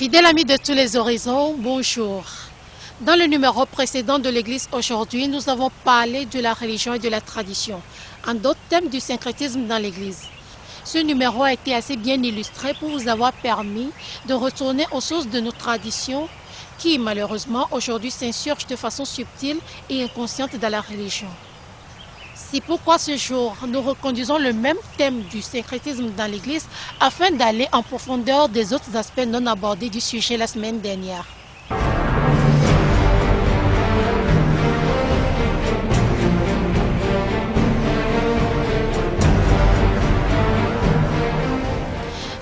Fidèles amis de tous les horizons, bonjour. Dans le numéro précédent de l'Église aujourd'hui, nous avons parlé de la religion et de la tradition, en d'autres thèmes du syncrétisme dans l'Église. Ce numéro a été assez bien illustré pour vous avoir permis de retourner aux sources de nos traditions qui, malheureusement, aujourd'hui s'insurgent de façon subtile et inconsciente dans la religion. C'est pourquoi ce jour, nous reconduisons le même thème du syncrétisme dans l'Église afin d'aller en profondeur des autres aspects non abordés du sujet la semaine dernière.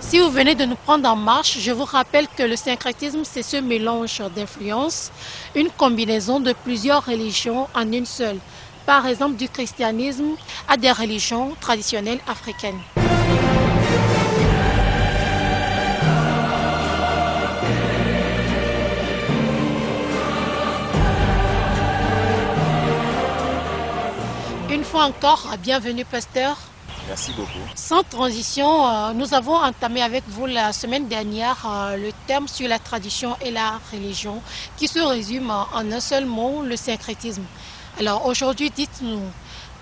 Si vous venez de nous prendre en marche, je vous rappelle que le syncrétisme, c'est ce mélange d'influences, une combinaison de plusieurs religions en une seule. Par exemple, du christianisme à des religions traditionnelles africaines. Une fois encore, bienvenue pasteur. Merci beaucoup. Sans transition, nous avons entamé avec vous la semaine dernière le thème sur la tradition et la religion qui se résume en un seul mot, le syncrétisme. Alors aujourd'hui, dites-nous,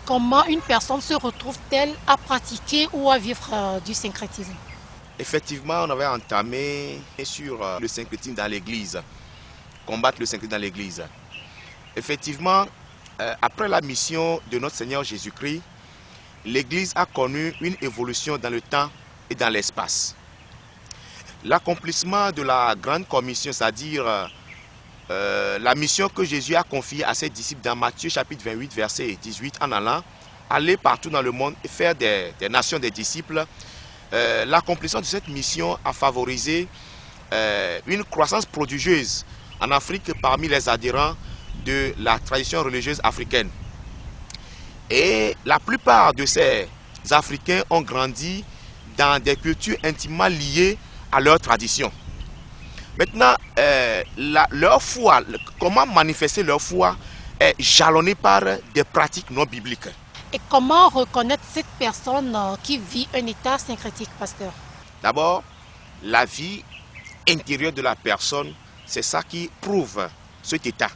comment une personne se retrouve-t-elle à pratiquer ou à vivre du syncrétisme? Effectivement, on avait entamé sur le syncrétisme dans l'Église, combattre le syncrétisme dans l'Église. Effectivement, après la mission de notre Seigneur Jésus-Christ, l'Église a connu une évolution dans le temps et dans l'espace. L'accomplissement de la grande commission, c'est-à-dire la mission que Jésus a confiée à ses disciples dans Matthieu chapitre 28, verset 18, en allant aller partout dans le monde et faire des nations des disciples, l'accomplissement de cette mission a favorisé une croissance prodigieuse en Afrique parmi les adhérents de la tradition religieuse africaine. Et la plupart de ces Africains ont grandi dans des cultures intimement liées à leur tradition. Maintenant, leur foi, comment manifester leur foi est jalonné par des pratiques non bibliques. Et comment reconnaître cette personne qui vit un état syncrétique, pasteur? D'abord, la vie intérieure de la personne, c'est ça qui prouve cet état.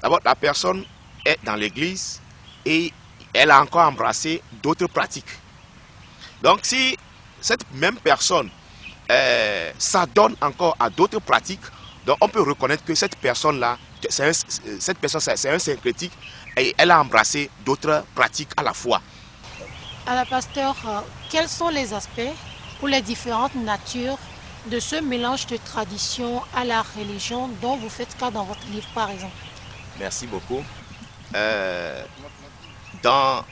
D'abord, la personne est dans l'église et elle a encore embrassé d'autres pratiques. Donc, si cette même personne s'adonne encore à d'autres pratiques, donc on peut reconnaître que cette personne-là, c'est un syncrétique et elle a embrassé d'autres pratiques à la fois. Alors, pasteur, quels sont les aspects ou les différentes natures de ce mélange de tradition à la religion dont vous faites cas dans votre livre, par exemple? Merci beaucoup. Dans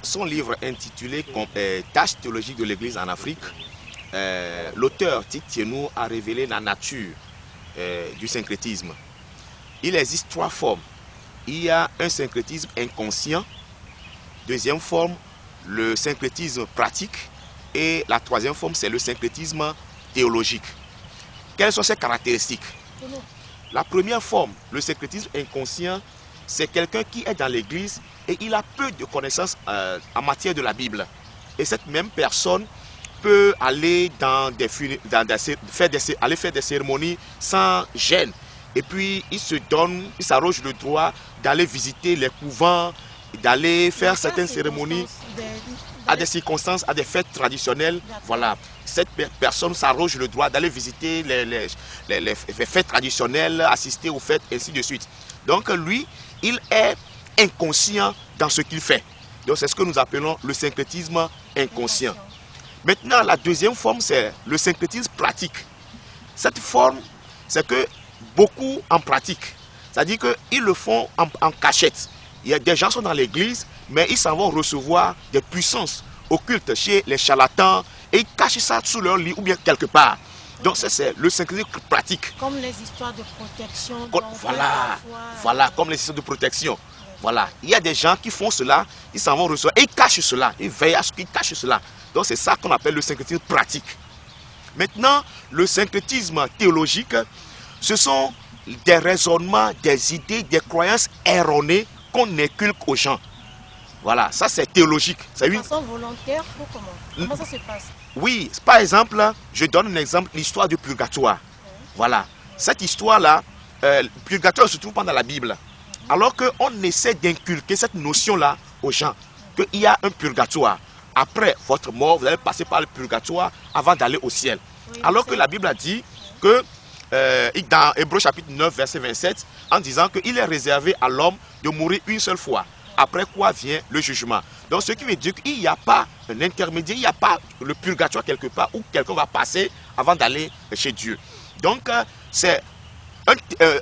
son livre intitulé « Tâches théologiques de l'Église en Afrique », l'auteur Tite Tienou a révélé la nature du syncrétisme. Il existe trois formes. Il y a un syncrétisme inconscient, deuxième forme, le syncrétisme pratique, et la troisième forme, c'est le syncrétisme théologique. Quelles sont ces caractéristiques? La première forme, le syncrétisme inconscient, c'est quelqu'un qui est dans l'église et il a peu de connaissances en matière de la Bible. Et cette même personne peut aller faire des cérémonies sans gêne. Et puis il s'arroge le droit d'aller visiter les couvents, d'aller faire certaines cérémonies à des circonstances, à des fêtes traditionnelles. Voilà, cette personne s'arroge le droit d'aller visiter les fêtes traditionnelles, assister aux fêtes, ainsi de suite. Donc lui, il est inconscient dans ce qu'il fait. Donc c'est ce que nous appelons le syncrétisme inconscient. Maintenant, la deuxième forme, c'est le syncrétisme pratique. Cette forme, c'est que beaucoup en pratiquent. C'est-à-dire qu'ils le font en cachette. Il y a des gens qui sont dans l'église, mais ils s'en vont recevoir des puissances occultes chez les charlatans et ils cachent ça sous leur lit ou bien quelque part. Donc ça, c'est le syncrétisme pratique. Comme les histoires de protection. Voilà, comme les histoires de protection. Voilà, il y a des gens qui font cela, ils s'en vont recevoir et ils cachent cela, ils veillent à ce qu'ils cachent cela. Donc c'est ça qu'on appelle le syncrétisme pratique. Maintenant, le syncrétisme théologique, ce sont des raisonnements, des idées, des croyances erronées qu'on inculque aux gens. Voilà, ça c'est théologique. De façon volontaire ou comment? Comment ça se passe? Oui, par exemple, je donne un exemple, l'histoire du purgatoire. Voilà. Cette histoire-là, le purgatoire se trouve pas dans la Bible. Alors qu'on essaie d'inculquer cette notion-là aux gens, qu'il y a un purgatoire. Après votre mort, vous allez passer par le purgatoire avant d'aller au ciel. Oui, alors que la Bible a dit que, dans Hébreux chapitre 9, verset 27, en disant qu'il est réservé à l'homme de mourir une seule fois. Après quoi vient le jugement. Donc ce qui veut dire qu'il n'y a pas un intermédiaire, il n'y a pas le purgatoire quelque part où quelqu'un va passer avant d'aller chez Dieu. Donc c'est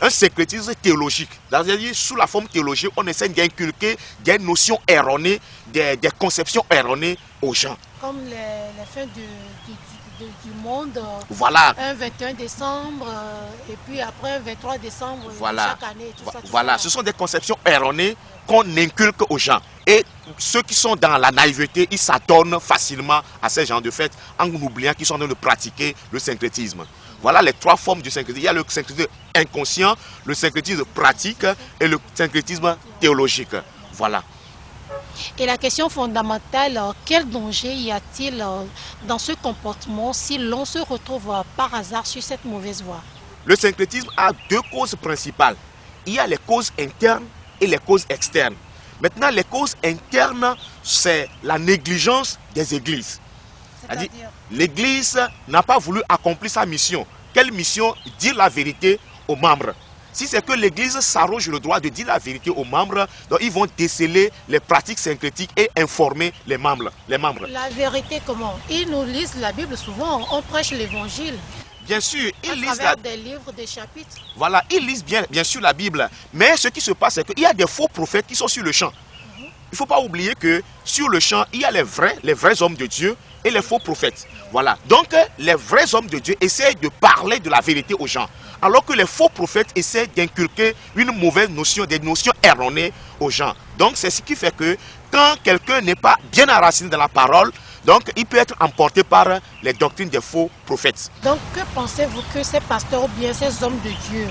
un syncrétisme théologique. C'est-à-dire, sous la forme théologique, on essaie d'inculquer des notions erronées, des conceptions erronées aux gens. Comme les fins du monde, voilà. Un 21 décembre, et puis après un 23 décembre, voilà. Chaque année. Tout ça, voilà, ce sont des conceptions erronées qu'on inculque aux gens. Et ceux qui sont dans la naïveté, ils s'adonnent facilement à ces genres de fêtes en oubliant qu'ils sont en train de pratiquer le syncrétisme. Voilà les trois formes du syncrétisme. Il y a le syncrétisme inconscient, le syncrétisme pratique et le syncrétisme théologique. Voilà. Et la question fondamentale, quel danger y a-t-il dans ce comportement si l'on se retrouve par hasard sur cette mauvaise voie? Le syncrétisme a deux causes principales. Il y a les causes internes et les causes externes. Maintenant, les causes internes, c'est la négligence des églises. L'église n'a pas voulu accomplir sa mission. Quelle mission? Dire la vérité aux membres. Si c'est que l'église s'arroge le droit de dire la vérité aux membres, donc ils vont déceler les pratiques syncrétiques et informer les membres. La vérité comment? Ils nous lisent la Bible souvent, on prêche l'évangile. Bien sûr, ils lisent des livres, des chapitres. Voilà, ils lisent bien sûr la Bible. Mais ce qui se passe, c'est qu'il y a des faux prophètes qui sont sur le champ. Il ne faut pas oublier que sur le champ, il y a les vrais hommes de Dieu et les faux prophètes. Voilà. Donc, les vrais hommes de Dieu essaient de parler de la vérité aux gens. Alors que les faux prophètes essaient d'inculquer une mauvaise notion, des notions erronées aux gens. Donc, c'est ce qui fait que quand quelqu'un n'est pas bien enraciné dans la parole, donc il peut être emporté par les doctrines des faux prophètes. Donc, que pensez-vous que ces pasteurs ou bien ces hommes de Dieu,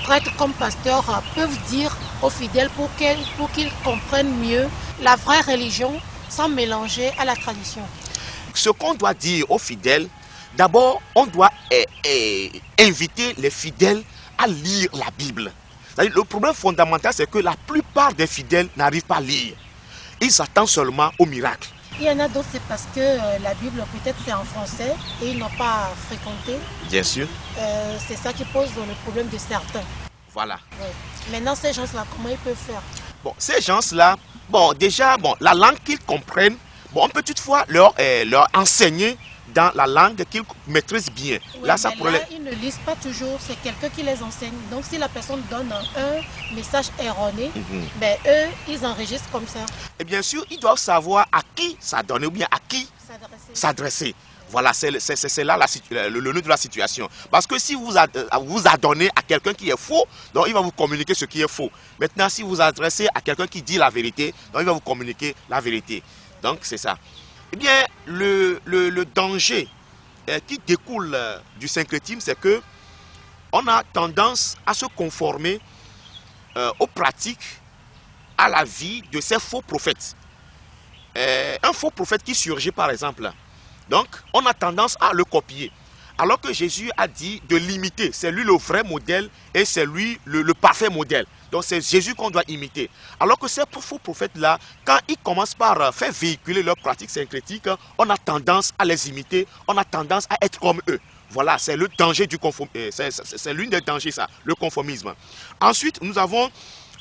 prêtres comme pasteurs, peuvent dire aux fidèles pour qu'ils comprennent mieux la vraie religion sans mélanger à la tradition? Ce qu'on doit dire aux fidèles, d'abord, on doit inviter les fidèles à lire la Bible. Le problème fondamental, c'est que la plupart des fidèles n'arrivent pas à lire. Ils attendent seulement au miracle. Il y en a d'autres, c'est parce que la Bible, peut-être, c'est en français et ils n'ont pas fréquenté. Bien sûr. C'est ça qui pose le problème de certains. Voilà. Ouais. Maintenant, ces gens-là, comment ils peuvent faire? Bon, ces gens-là, déjà, la langue qu'ils comprennent, on peut toutefois leur enseigner dans la langue qu'ils maîtrisent bien. Oui, ils ne lisent pas toujours, c'est quelqu'un qui les enseigne. Donc si la personne donne un message erroné, eux, ils enregistrent comme ça. Et bien sûr, ils doivent savoir à qui s'adonner ou bien à qui s'adresser. Voilà, c'est là le nœud de la situation. Parce que si vous adonnez à quelqu'un qui est faux, donc il va vous communiquer ce qui est faux. Maintenant, si vous adressez à quelqu'un qui dit la vérité, donc il va vous communiquer la vérité. Donc c'est ça. Eh bien, le danger qui découle du syncrétisme, c'est que on a tendance à se conformer aux pratiques, à la vie de ces faux prophètes. Un faux prophète qui surgit par exemple, donc on a tendance à le copier. Alors que Jésus a dit de l'imiter, c'est lui le vrai modèle et c'est lui le parfait modèle. Donc c'est Jésus qu'on doit imiter. Alors que ces faux prophètes-là, quand ils commencent par faire véhiculer leurs pratiques syncrétiques, on a tendance à les imiter, on a tendance à être comme eux. Voilà, c'est le danger du conformisme. C'est l'une des dangers, ça, le conformisme. Ensuite, nous avons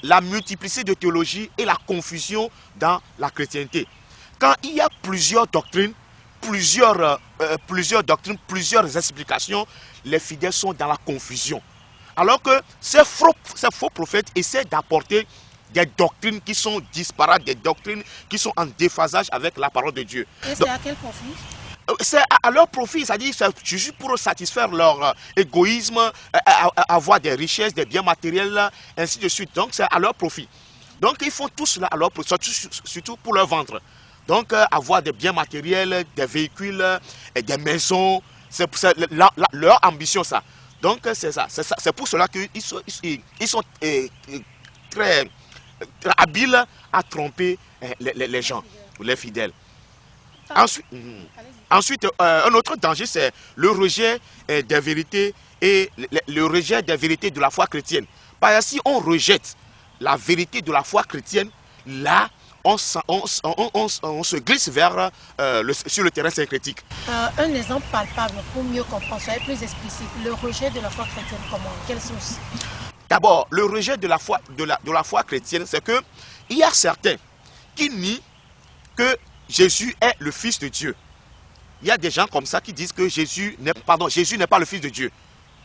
la multiplicité de théologies et la confusion dans la chrétienté. Quand il y a plusieurs doctrines, plusieurs explications, les fidèles sont dans la confusion. Alors que ces faux prophètes essaient d'apporter des doctrines qui sont disparates, des doctrines qui sont en déphasage avec la parole de Dieu. Et c'est à quel profit? C'est à leur profit, c'est-à-dire c'est juste pour satisfaire leur égoïsme, avoir des richesses, des biens matériels, ainsi de suite. Donc c'est à leur profit. Donc ils font tout cela à leur profit, surtout pour leur ventre. Donc avoir des biens matériels, des véhicules, et des maisons, c'est leur ambition ça. Donc c'est ça, c'est pour cela qu'ils sont très habiles à tromper les gens, les fidèles. Ensuite, un autre danger, c'est le rejet des vérités et le rejet des vérités de la foi chrétienne. Par exemple, si on rejette la vérité de la foi chrétienne, là, on se glisse vers sur le terrain syncrétique. Un exemple palpable pour mieux comprendre, soyez plus explicite. Le rejet de la foi chrétienne, comment? Quelle source? D'abord, le rejet de la foi chrétienne, c'est que il y a certains qui nient que Jésus est le Fils de Dieu. Il y a des gens comme ça qui disent que Jésus n'est pas le Fils de Dieu.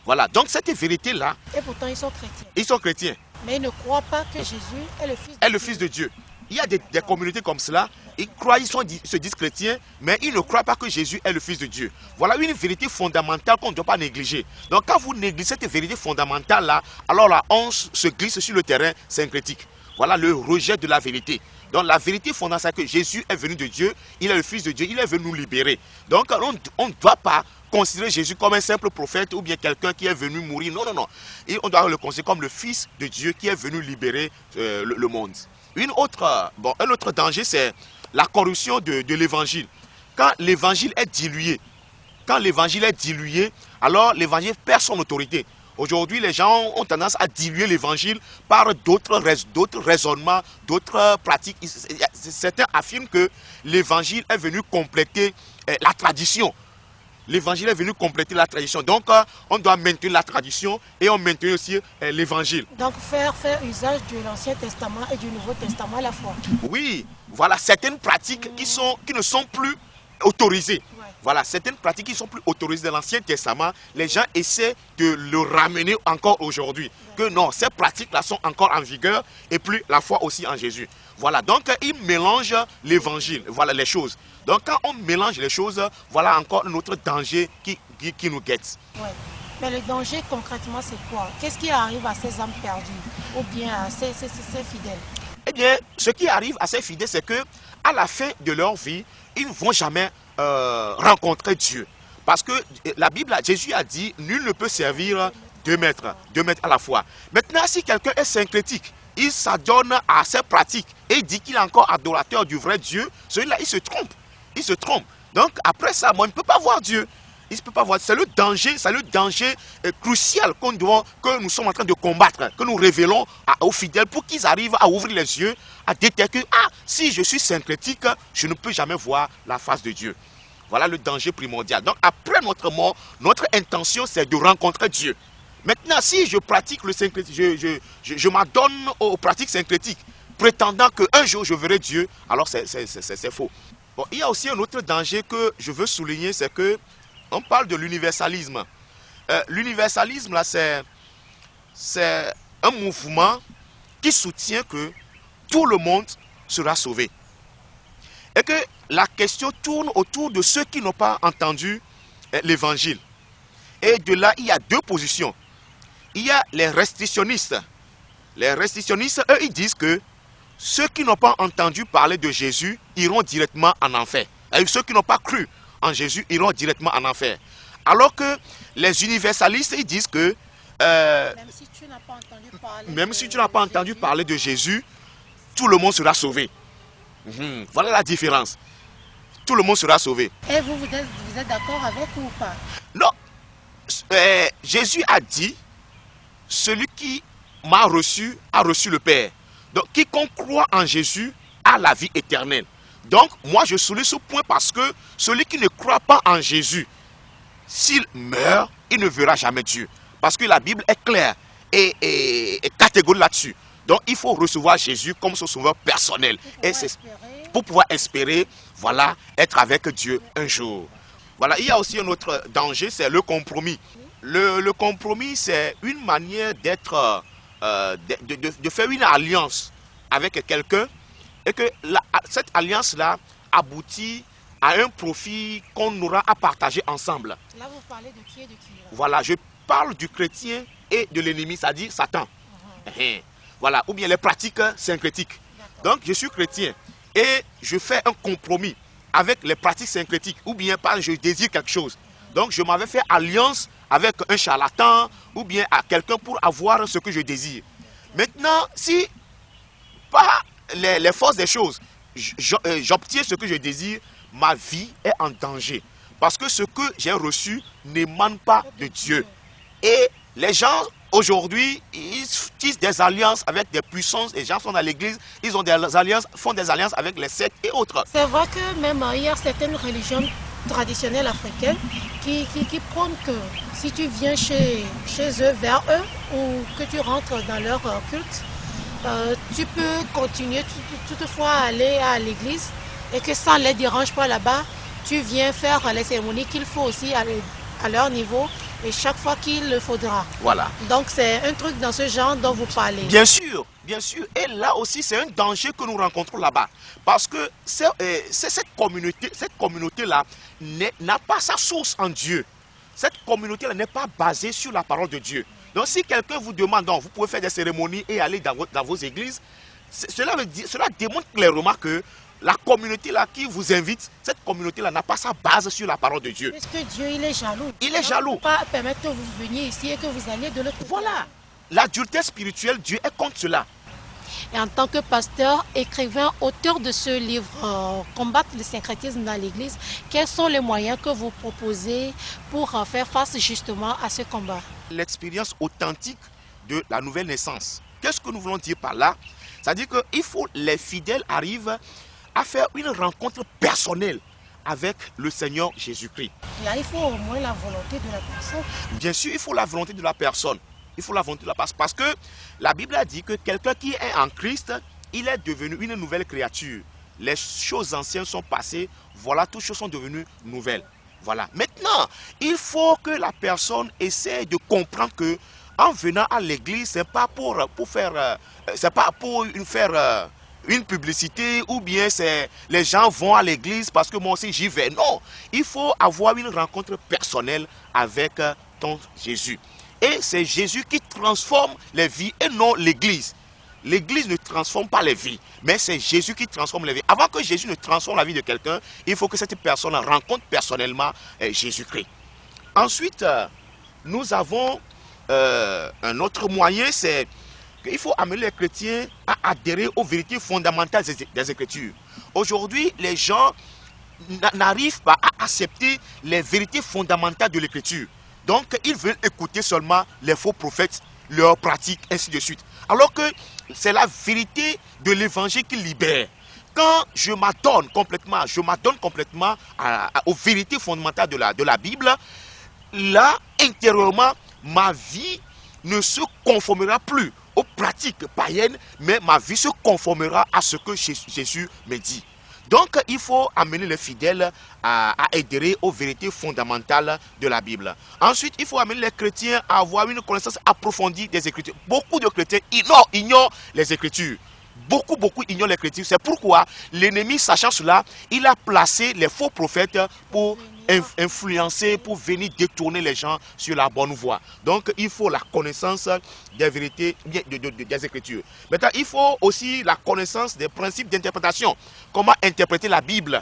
Voilà, donc cette vérité-là... Et pourtant, ils sont chrétiens. Ils sont chrétiens. Mais ils ne croient pas que Jésus est le Fils de Dieu. Est le Fils de Dieu. Il y a des communautés comme cela, ils croient, ils se disent chrétiens, mais ils ne croient pas que Jésus est le Fils de Dieu. Voilà une vérité fondamentale qu'on ne doit pas négliger. Donc quand vous négligez cette vérité fondamentale-là, alors là, on se glisse sur le terrain syncrétique. Voilà le rejet de la vérité. Donc la vérité fondamentale, c'est que Jésus est venu de Dieu, il est le Fils de Dieu, il est venu nous libérer. Donc on ne doit pas considérer Jésus comme un simple prophète ou bien quelqu'un qui est venu mourir. Non, non, non. Et on doit le considérer comme le Fils de Dieu qui est venu libérer le monde. Un autre danger, c'est la corruption de l'évangile. Quand l'évangile est dilué, alors l'évangile perd son autorité. Aujourd'hui, les gens ont tendance à diluer l'évangile par d'autres raisonnements, d'autres pratiques. Certains affirment que l'évangile est venu compléter la tradition. L'évangile est venu compléter la tradition. Donc, on doit maintenir la tradition et on maintient aussi l'évangile. Donc, faire usage de l'Ancien Testament et du Nouveau Testament à la fois. Oui, voilà certaines pratiques qui ne sont plus autorisées. Ouais. Voilà, certaines pratiques qui ne sont plus autorisées dans l'Ancien Testament, les gens essaient de le ramener encore aujourd'hui. Ouais. Que non, ces pratiques-là sont encore en vigueur et puis la foi aussi en Jésus. Voilà, donc ils mélangent l'évangile, voilà les choses. Donc quand on mélange les choses, voilà encore un autre danger qui nous guette. Ouais. Mais le danger concrètement c'est quoi? Qu'est-ce qui arrive à ces âmes perdues ou bien à ces fidèles? Eh bien, ce qui arrive à ces fidèles, c'est que à la fin de leur vie, ils ne vont jamais rencontrer Dieu. Parce que la Bible, Jésus a dit, nul ne peut servir deux maîtres à la fois. Maintenant, si quelqu'un est syncrétique, il s'adonne à ses pratiques et il dit qu'il est encore adorateur du vrai Dieu, celui-là, il se trompe. Il se trompe. Donc, après ça, moi, il ne peut pas voir Dieu. Il ne peut pas voir. C'est le danger crucial que nous sommes en train de combattre, que nous révélons aux fidèles pour qu'ils arrivent à ouvrir les yeux, à détecter que, si je suis syncrétique, je ne peux jamais voir la face de Dieu. Voilà le danger primordial. Donc, après notre mort, notre intention, c'est de rencontrer Dieu. Maintenant, si je pratique le syncrétisme, je m'adonne aux pratiques syncrétiques, prétendant qu'un jour je verrai Dieu, alors c'est faux. Bon, il y a aussi un autre danger que je veux souligner, c'est que on parle de l'universalisme. L'universalisme, là, c'est un mouvement qui soutient que tout le monde sera sauvé. Et que la question tourne autour de ceux qui n'ont pas entendu l'évangile. Et de là, il y a deux positions. Il y a les restrictionnistes. Les restrictionnistes, eux, ils disent que ceux qui n'ont pas entendu parler de Jésus iront directement en enfer. Et ceux qui n'ont pas cru en Jésus iront directement en enfer. Alors que les universalistes, ils disent que même si tu n'as pas entendu parler de Jésus, tout le monde sera sauvé. Voilà la différence. Tout le monde sera sauvé. Et vous êtes d'accord avec ou pas? Non. Jésus a dit, celui qui m'a reçu a reçu le Père. Donc, quiconque croit en Jésus a la vie éternelle. Donc, moi, je souligne ce point parce que celui qui ne croit pas en Jésus, s'il meurt, il ne verra jamais Dieu. Parce que la Bible est claire et catégorique là-dessus. Donc, il faut recevoir Jésus comme son sauveur personnel. Et c'est pour pouvoir espérer, voilà, être avec Dieu un jour. Voilà, il y a aussi un autre danger, c'est le compromis. Le compromis, c'est une manière d'être, de faire une alliance avec quelqu'un et que cette alliance-là aboutit à un profit qu'on aura à partager ensemble. Là, vous parlez de qui et de qui? Voilà, je parle du chrétien et de l'ennemi, c'est-à-dire Satan. Voilà, ou bien les pratiques syncrétiques. Donc, je suis chrétien et je fais un compromis avec les pratiques syncrétiques, ou bien je désire quelque chose. Donc, je m'avais fait alliance avec un charlatan ou bien à quelqu'un pour avoir ce que je désire. Maintenant, si par les forces des choses, j'obtiens ce que je désire, ma vie est en danger. Parce que ce que j'ai reçu n'émane pas de Dieu. Et les gens aujourd'hui, ils tissent des alliances avec des puissances. Les gens sont dans l'église, ils ont des alliances, font des alliances avec les sectes et autres. C'est vrai que même il y a certaines religions traditionnelles africaines qui prônent que si tu viens chez eux, vers eux, ou que tu rentres dans leur culte, tu peux continuer toutefois à aller à l'église et que ça ne les dérange pas là-bas. Tu viens faire les cérémonies qu'il faut aussi à leur niveau et chaque fois qu'il le faudra. Voilà. Donc c'est un truc dans ce genre dont vous parlez. Bien sûr, bien sûr. Et là aussi, c'est un danger que nous rencontrons là-bas. Parce que cette communauté-là n'a pas sa source en Dieu. Cette communauté-là n'est pas basée sur la parole de Dieu. Donc si quelqu'un vous demande, donc, vous pouvez faire des cérémonies et aller dans vos églises, cela démontre clairement que la communauté là qui vous invite, cette communauté là n'a pas sa base sur la parole de Dieu. Parce que Dieu, il est jaloux. Il est jaloux. Il ne peut pas permettre que vous veniez ici et que vous alliez de l'autre côté. Voilà. L'adultère spirituelle, Dieu est contre cela. Et en tant que pasteur, écrivain, auteur de ce livre, Combattre le syncrétisme dans l'Église, quels sont les moyens que vous proposez pour faire face justement à ce combat? L'expérience authentique de la nouvelle naissance. Qu'est-ce que nous voulons dire par là? C'est-à-dire qu'il faut que les fidèles arrivent à faire une rencontre personnelle avec le Seigneur Jésus-Christ. Il faut au moins la volonté de la personne. Bien sûr, il faut la volonté de la personne. Il faut la volonté de la personne. Parce que la Bible a dit que quelqu'un qui est en Christ, il est devenu une nouvelle créature. Les choses anciennes sont passées. Voilà, toutes choses sont devenues nouvelles. Voilà. Maintenant, il faut que la personne essaie de comprendre que en venant à l'église, c'est pas pour faire une publicité ou bien c'est les gens vont à l'église parce que moi aussi j'y vais. Non, il faut avoir une rencontre personnelle avec ton Jésus. Et c'est Jésus qui transforme les vies et non l'église. L'église ne transforme pas les vies, mais c'est Jésus qui transforme les vies. Avant que Jésus ne transforme la vie de quelqu'un, il faut que cette personne rencontre personnellement Jésus-Christ. Ensuite, nous avons un autre moyen, c'est qu'il faut amener les chrétiens à adhérer aux vérités fondamentales des Écritures. Aujourd'hui, les gens n'arrivent pas à accepter les vérités fondamentales de l'Écriture. Donc, ils veulent écouter seulement les faux prophètes, leurs pratiques, ainsi de suite. Alors que c'est la vérité de l'Évangile qui libère. Quand je m'adonne complètement aux vérités fondamentales de la Bible, là, intérieurement, ma vie ne se conformera plus aux pratiques païennes, mais ma vie se conformera à ce que Jésus me dit. Donc, il faut amener les fidèles à adhérer aux vérités fondamentales de la Bible. Ensuite, il faut amener les chrétiens à avoir une connaissance approfondie des Écritures. Beaucoup de chrétiens ignorent les Écritures. Beaucoup ignorent les Écritures. C'est pourquoi l'ennemi, sachant cela, il a placé les faux prophètes pour influencer, pour venir détourner les gens sur la bonne voie. Donc, il faut la connaissance des vérités des Écritures. Maintenant, il faut aussi la connaissance des principes d'interprétation. Comment interpréter la Bible.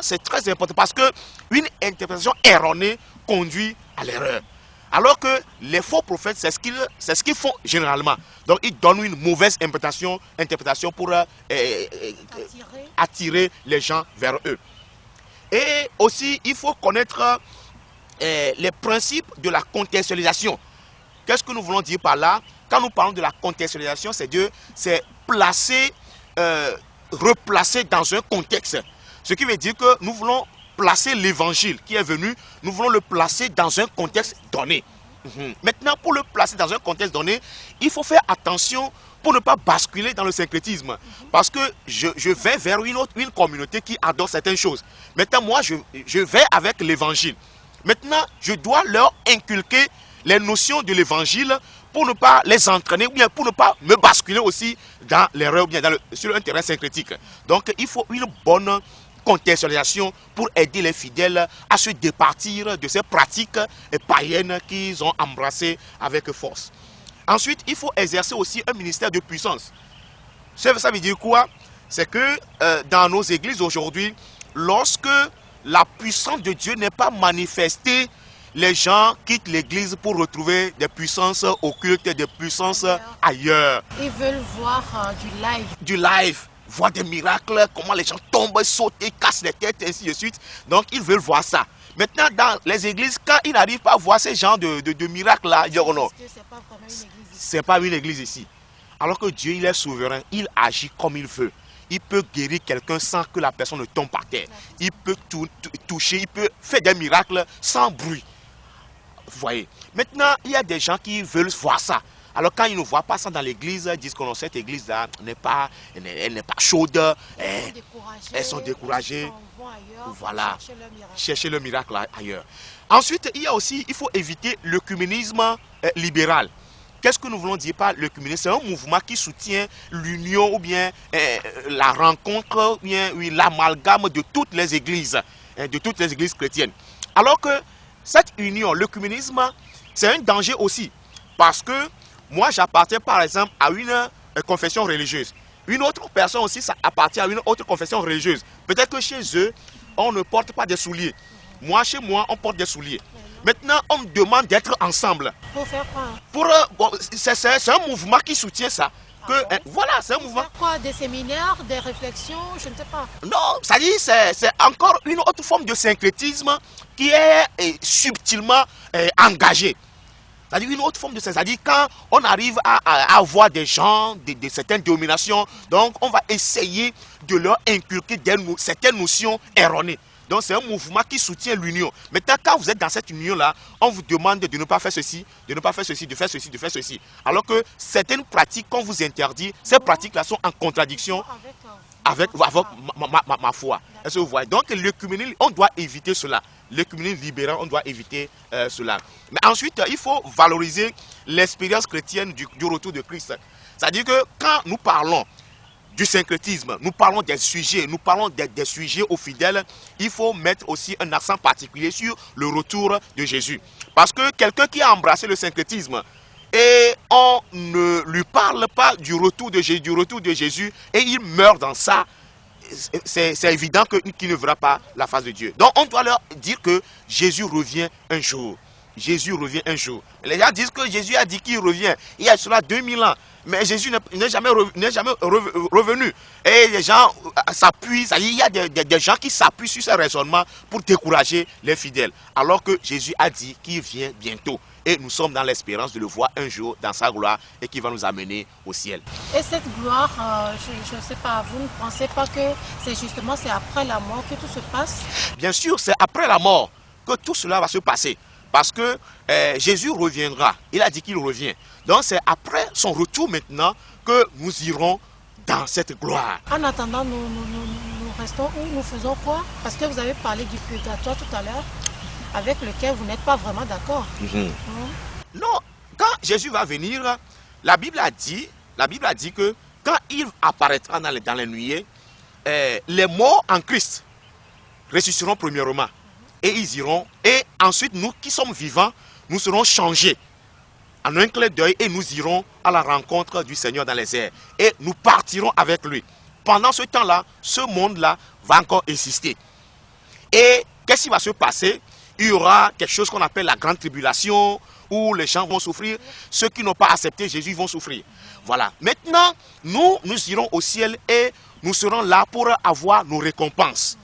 C'est très important parce qu'une interprétation erronée conduit à l'erreur. Alors que les faux prophètes, c'est ce qu'ils font généralement. Donc, ils donnent une mauvaise interprétation pour attirer les gens vers eux. Et aussi, il faut connaître les principes de la contextualisation. Qu'est-ce que nous voulons dire par là? Quand nous parlons de la contextualisation, c'est placer, replacer dans un contexte. Ce qui veut dire que nous voulons placer l'évangile qui est venu, nous voulons le placer dans un contexte donné. Maintenant, pour le placer dans un contexte donné, il faut faire attention pour ne pas basculer dans le syncrétisme. Parce que je vais vers une communauté qui adore certaines choses. Maintenant, moi, je vais avec l'évangile. Maintenant, je dois leur inculquer les notions de l'évangile pour ne pas les entraîner, ou bien pour ne pas me basculer aussi dans l'erreur, ou bien sur un terrain syncrétique. Donc, il faut une bonne contextualisation pour aider les fidèles à se départir de ces pratiques païennes qu'ils ont embrassées avec force. Ensuite, il faut exercer aussi un ministère de puissance. Ça veut dire quoi? C'est que dans nos églises aujourd'hui, lorsque la puissance de Dieu n'est pas manifestée, les gens quittent l'église pour retrouver des puissances occultes, des puissances ailleurs. Ils veulent voir du live. Du live. voir des miracles, comment les gens tombent, sautent, cassent les têtes, ainsi de suite. Donc ils veulent voir ça. Maintenant, dans les églises, quand ils n'arrivent pas à voir ce genre de miracles-là, ils disent oh non, c'est pas une église ici. Alors que Dieu, il est souverain, il agit comme il veut. Il peut guérir quelqu'un sans que la personne ne tombe par terre. Il peut toucher, il peut faire des miracles sans bruit. Vous voyez. Maintenant, il y a des gens qui veulent voir ça. Alors quand ils ne voient pas ça dans l'église, ils disent que non, cette église-là n'est pas chaude. Elles sont découragées. Voilà. Chercher le miracle ailleurs. Ensuite, il faut éviter l'œcuménisme libéral. Qu'est-ce que nous voulons dire par l'œcuménisme? C'est un mouvement qui soutient l'union ou bien la rencontre, ou bien l'amalgame de toutes les églises chrétiennes. Alors que cette union, l'œcuménisme, c'est un danger aussi. Parce que moi, j'appartiens par exemple à une confession religieuse. Une autre personne aussi, ça appartient à une autre confession religieuse. Peut-être que chez eux, on ne porte pas des souliers. Moi, chez moi, on porte des souliers. Maintenant, on me demande d'être ensemble. Pour faire quoi? C'est un mouvement qui soutient ça. Voilà, c'est un mouvement. Quoi, des séminaires, des réflexions, je ne sais pas. Non, ça dit, c'est encore une autre forme de syncrétisme qui est subtilement engagée. C'est-à-dire une autre forme de ça. C'est-à-dire quand on arrive à avoir des gens de certaines dénominations, donc on va essayer de leur inculquer certaines notions erronées. Donc c'est un mouvement qui soutient l'union. Maintenant, quand vous êtes dans cette union-là, on vous demande de ne pas faire ceci, de ne pas faire ceci, de faire ceci, de faire ceci. Alors que certaines pratiques qu'on vous interdit, ces pratiques-là sont en contradiction avec ma foi. Est-ce que vous voyez? Donc l'œcuménisme, on doit éviter cela. L'œcuménisme libéral, on doit éviter cela. Mais ensuite, il faut valoriser l'expérience chrétienne du retour de Christ. C'est-à-dire que quand nous parlons du syncrétisme, nous parlons des sujets, des sujets aux fidèles, il faut mettre aussi un accent particulier sur le retour de Jésus. Parce que quelqu'un qui a embrassé le syncrétisme et on ne lui parle pas du retour de Jésus et il meurt dans ça, c'est évident qu'il ne verra pas la face de Dieu. Donc on doit leur dire que Jésus revient un jour. Jésus revient un jour. Les gens disent que Jésus a dit qu'il revient. Il y a cela 2000 ans. Mais Jésus n'est jamais revenu. Et les gens s'appuient, il y a des gens qui s'appuient sur ce raisonnement pour décourager les fidèles. Alors que Jésus a dit qu'il vient bientôt. Et nous sommes dans l'espérance de le voir un jour dans sa gloire et qui va nous amener au ciel. Et cette gloire, je ne sais pas, vous ne pensez pas que c'est après la mort que tout se passe? Bien sûr, c'est après la mort que tout cela va se passer. Parce que Jésus reviendra. Il a dit qu'il revient. Donc c'est après son retour maintenant que nous irons dans cette gloire. En attendant, nous restons où? Nous faisons quoi? Parce que vous avez parlé du purgatoire tout à l'heure, avec lequel vous n'êtes pas vraiment d'accord. Non, quand Jésus va venir, la Bible a dit que quand il apparaîtra dans les nuées, les morts en Christ ressusciteront premièrement. Et ils iront, et ensuite nous qui sommes vivants, nous serons changés en un clin d'œil et nous irons à la rencontre du Seigneur dans les airs. Et nous partirons avec lui. Pendant ce temps-là, ce monde-là va encore exister. Et qu'est-ce qui va se passer? Il y aura quelque chose qu'on appelle la grande tribulation, où les gens vont souffrir. Ceux qui n'ont pas accepté Jésus vont souffrir. Voilà. Maintenant, nous irons au ciel et nous serons là pour avoir nos récompenses.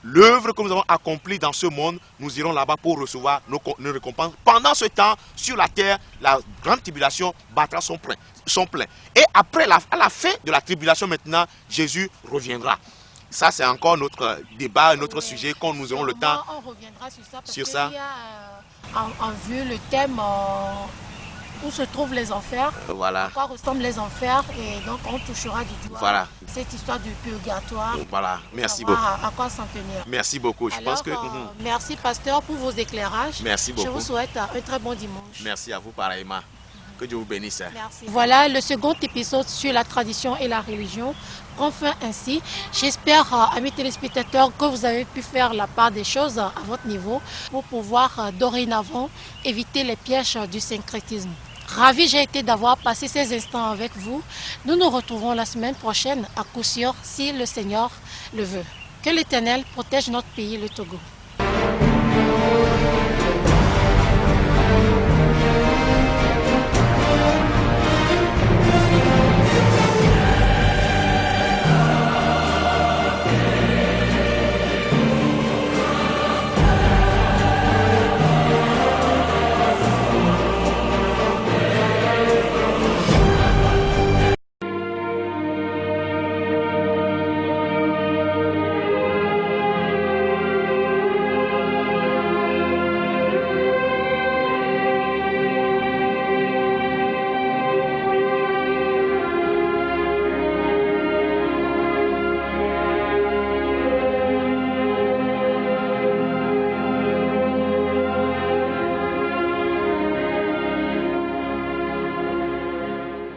L'œuvre que nous avons accomplie dans ce monde, nous irons là-bas pour recevoir nos récompenses. Pendant ce temps, sur la terre, la grande tribulation battra son plein. Et après, à la fin de la tribulation maintenant, Jésus reviendra. Ça, c'est encore notre débat, notre sujet, quand nous aurons le temps. On reviendra sur ça, parce qu'il y a en vue le thème où se trouvent les enfers, voilà. À quoi ressemblent les enfers, et donc on touchera du doigt cette histoire du purgatoire. Voilà, merci beaucoup. À quoi s'en tenir. Merci beaucoup. Merci pasteur pour vos éclairages. Merci beaucoup. Je vous souhaite un très bon dimanche. Merci à vous pareillement. Que Dieu vous bénisse. Merci. Voilà, le second épisode sur la tradition et la religion prend fin ainsi. J'espère, amis téléspectateurs, que vous avez pu faire la part des choses à votre niveau pour pouvoir dorénavant éviter les pièges du syncrétisme. Ravi j'ai été d'avoir passé ces instants avec vous. Nous nous retrouvons la semaine prochaine à coup sûr si le Seigneur le veut. Que l'Éternel protège notre pays, le Togo.